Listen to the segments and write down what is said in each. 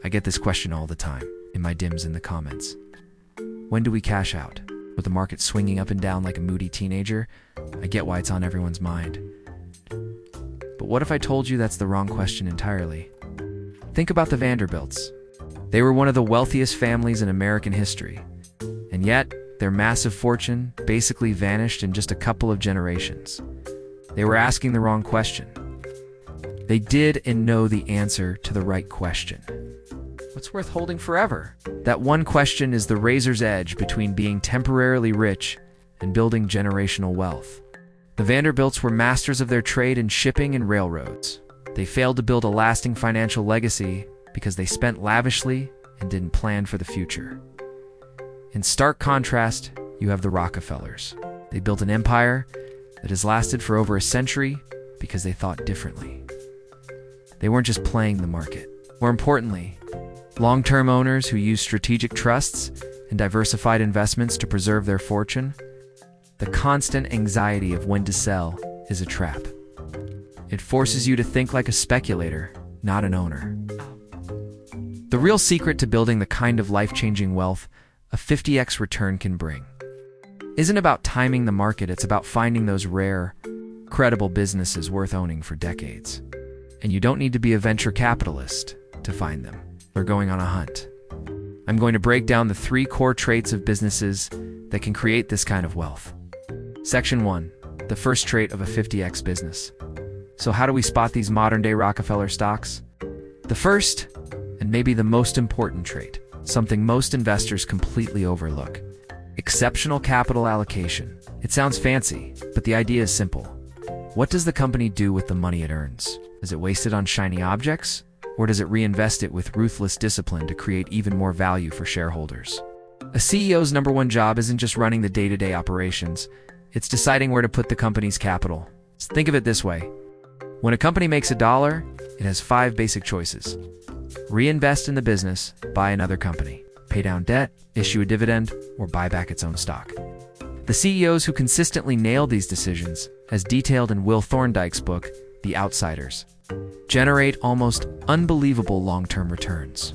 I get this question all the time in my DMs in the comments. When do we cash out? With the market swinging up and down like a moody teenager, I get why it's on everyone's mind. But what if I told you that's the wrong question entirely? Think about the Vanderbilts. They were one of the wealthiest families in American history, and yet their massive fortune basically vanished in just a couple of generations. They were asking the wrong question. They did and know the answer to the right question. What's worth holding forever? That one question is the razor's edge between being temporarily rich and building generational wealth. The Vanderbilts were masters of their trade in shipping and railroads. They failed to build a lasting financial legacy because they spent lavishly and didn't plan for the future. In stark contrast, you have the Rockefellers. They built an empire that has lasted for over a century because they thought differently. They weren't just playing the market. More importantly, long-term owners who use strategic trusts and diversified investments to preserve their fortune. The constant anxiety of when to sell is a trap. It forces you to think like a speculator, not an owner. The real secret to building the kind of life-changing wealth a 50x return can bring isn't about timing the market, it's about finding those rare, credible businesses worth owning for decades. And you don't need to be a venture capitalist to find them. We're going on a hunt. I'm going to break down the 3 core traits of businesses that can create this kind of wealth. Section 1, the first trait of a 50x business. So how do we spot these modern-day Rockefeller stocks? The first, and maybe the most important trait, something most investors completely overlook: exceptional capital allocation. It sounds fancy, but the idea is simple. What does the company do with the money it earns? Does it waste it on shiny objects? Or does it reinvest it with ruthless discipline to create even more value for shareholders? A CEO's number one job isn't just running the day-to-day operations, it's deciding where to put the company's capital. Think of it this way. When a company makes $1, it has 5 basic choices: reinvest in the business, buy another company, pay down debt, issue a dividend, or buy back its own stock. The CEOs who consistently nail these decisions, as detailed in Will Thorndikes' book, The Outsiders, generate almost unbelievable long-term returns.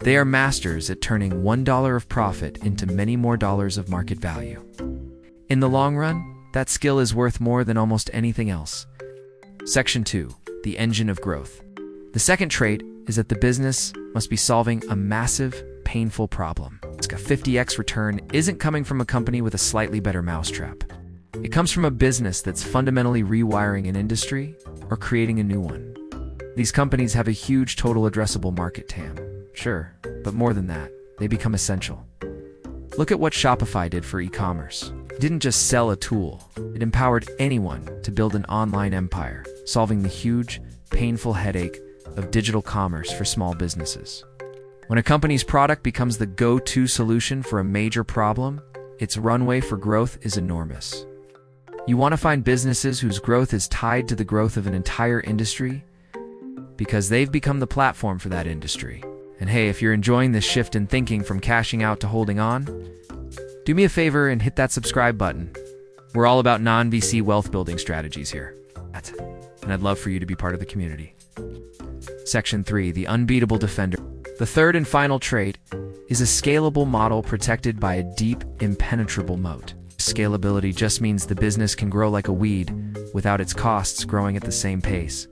They are masters at turning $1 of profit into many more dollars of market value. In the long run, that skill is worth more than almost anything else. Section 2, the engine of growth. The second trait is that the business must be solving a massive, painful problem. A 50x return isn't coming from a company with a slightly better mousetrap. It comes from a business that's fundamentally rewiring an industry or creating a new one. These companies have a huge total addressable market TAM. Sure, but more than that, they become essential. Look at what Shopify did for e-commerce. It didn't just sell a tool, it empowered anyone to build an online empire, solving the huge, painful headache of digital commerce for small businesses. When a company's product becomes the go-to solution for a major problem, its runway for growth is enormous. You want to find businesses whose growth is tied to the growth of an entire industry because they've become the platform for that industry. And hey, if you're enjoying this shift in thinking from cashing out to holding on, do me a favor and hit that subscribe button. We're all about non-VC wealth building strategies here. And I'd love for you to be part of the community. Section 3, the unbeatable defender. The third and final trait is a scalable model protected by a deep, impenetrable moat. Scalability just means the business can grow like a weed without its costs growing at the same pace.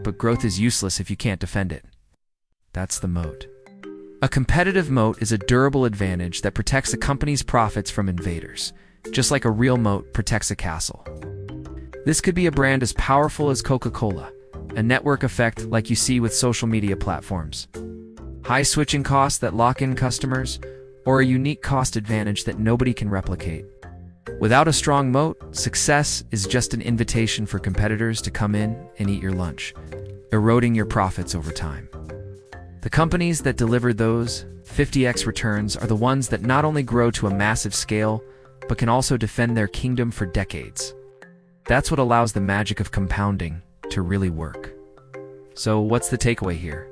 But growth is useless if you can't defend it. That's the moat. A competitive moat is a durable advantage that protects a company's profits from invaders, just like a real moat protects a castle. This could be a brand as powerful as Coca-Cola, a network effect like you see with social media platforms, high switching costs that lock in customers, or a unique cost advantage that nobody can replicate. Without a strong moat, success is just an invitation for competitors to come in and eat your lunch, eroding your profits over time. The companies that deliver those 50x returns are the ones that not only grow to a massive scale, but can also defend their kingdom for decades. That's what allows the magic of compounding to really work. So what's the takeaway here?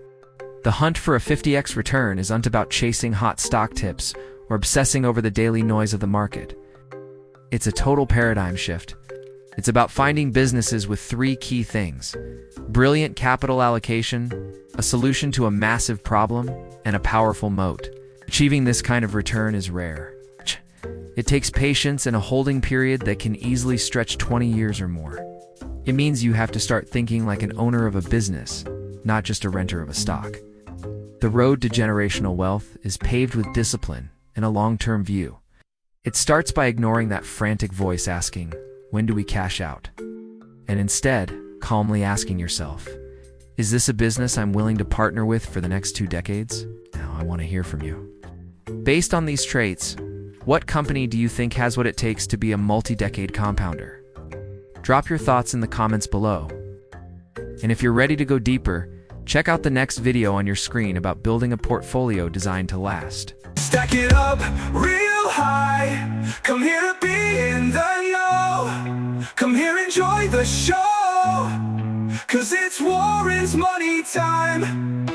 The hunt for a 50x return isn't about chasing hot stock tips or obsessing over the daily noise of the market. It's a total paradigm shift. It's about finding businesses with three key things: brilliant capital allocation, a solution to a massive problem, and a powerful moat. Achieving this kind of return is rare. It takes patience and a holding period that can easily stretch 20 years or more. It means you have to start thinking like an owner of a business, not just a renter of a stock. The road to generational wealth is paved with discipline and a long-term view. It starts by ignoring that frantic voice asking, "When do we cash out?" And instead, calmly asking yourself, "Is this a business I'm willing to partner with for the next 2 decades?" Now, I want to hear from you. Based on these traits, what company do you think has what it takes to be a multi-decade compounder? Drop your thoughts in the comments below. And if you're ready to go deeper, check out the next video on your screen about building a portfolio designed to last. Stack it up real high. Come here to be in the know. Come here, enjoy the show. 'Cause it's Warren's money time.